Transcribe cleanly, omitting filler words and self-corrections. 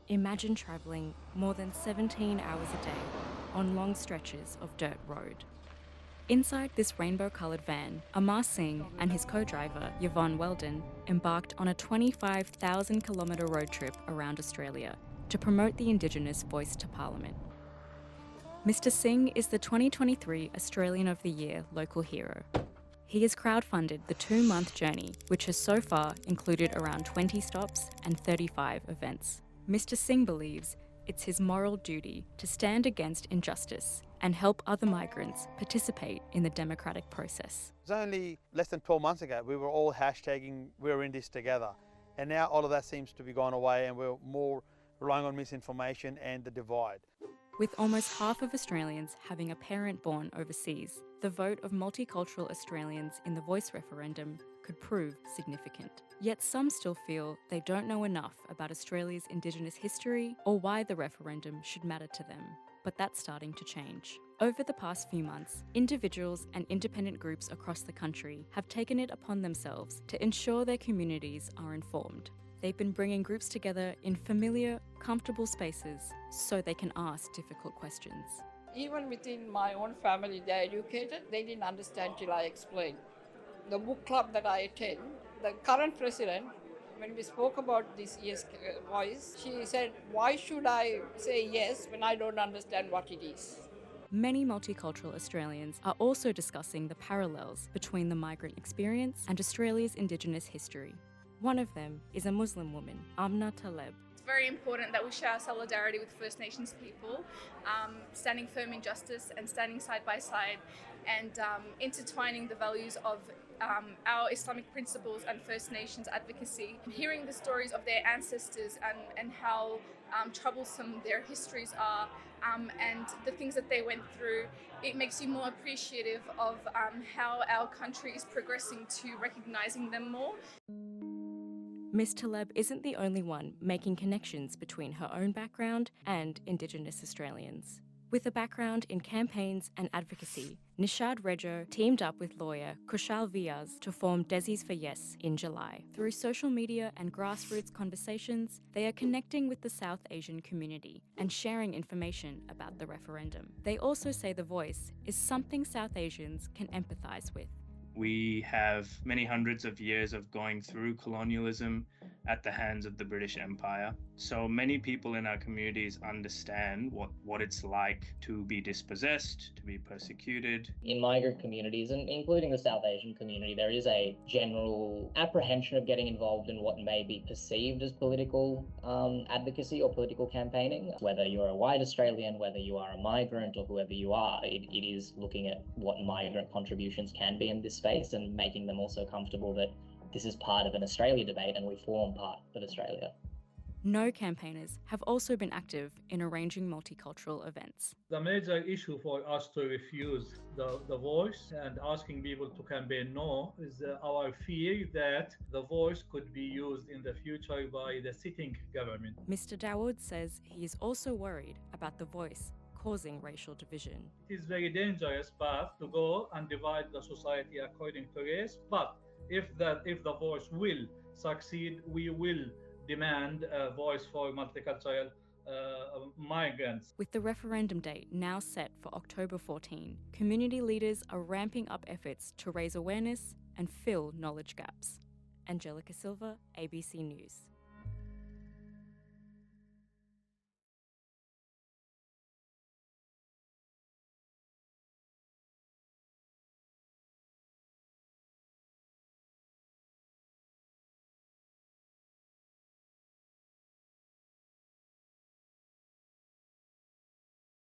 Imagine travelling more than 17 hours a day on long stretches of dirt road. Inside this rainbow-coloured van, Amar Singh and his co-driver, Yvonne Weldon, embarked on a 25,000-kilometre road trip around Australia to promote the Indigenous voice to Parliament. Mr Singh is the 2023 Australian of the Year local hero. He has crowdfunded the 2-month journey, which has so far included around 20 stops and 35 events. Mr Singh believes it's his moral duty to stand against injustice and help other migrants participate in the democratic process. It was only less than 12 months ago we were all hashtagging we're in this together, and now all of that seems to be gone away and we're more relying on misinformation and the divide. With almost half of Australians having a parent born overseas, the vote of multicultural Australians in the voice referendum could prove significant. Yet some still feel they don't know enough about Australia's Indigenous history or why the referendum should matter to them. But that's starting to change. Over the past few months, individuals and independent groups across the country have taken it upon themselves to ensure their communities are informed. They've been bringing groups together in familiar, comfortable spaces so they can ask difficult questions. Even within my own family, they're educated. They didn't understand till I explained. The book club that I attend, the current president, when we spoke about this yes voice, she said, why should I say yes when I don't understand what it is? Many multicultural Australians are also discussing the parallels between the migrant experience and Australia's Indigenous history. One of them is a Muslim woman, Amna Taleb. It's very important that we show our solidarity with First Nations people, standing firm in justice and standing side by side and intertwining the values of our Islamic principles and First Nations advocacy. Hearing the stories of their ancestors and how troublesome their histories are and the things that they went through, it makes you more appreciative of how our country is progressing to recognising them more. Ms Taleb isn't the only one making connections between her own background and Indigenous Australians. With a background in campaigns and advocacy, Nishad Rejo teamed up with lawyer Kushal Vyas to form Desis for Yes in July. Through social media and grassroots conversations, they are connecting with the South Asian community and sharing information about the referendum. They also say the voice is something South Asians can empathise with. We have many hundreds of years of going through colonialism at the hands of the British Empire. So many people in our communities understand what it's like to be dispossessed, to be persecuted. In migrant communities, and including the South Asian community, there is a general apprehension of getting involved in what may be perceived as political advocacy or political campaigning. Whether you're a white Australian, whether you are a migrant or whoever you are, it is looking at what migrant contributions can be in this space and making them also comfortable that this is part of an Australia debate and we form part of Australia. No campaigners have also been active in arranging multicultural events. The major issue for us to refuse the voice and asking people to campaign no is our fear that the voice could be used in the future by the sitting government. Mr Dawood says he is also worried about the voice causing racial division. It is a very dangerous path to go and divide the society according to race, but if the voice will succeed, we will demand a voice for multicultural migrants. With the referendum date now set for October 14, community leaders are ramping up efforts to raise awareness and fill knowledge gaps. Angelica Silva, ABC News.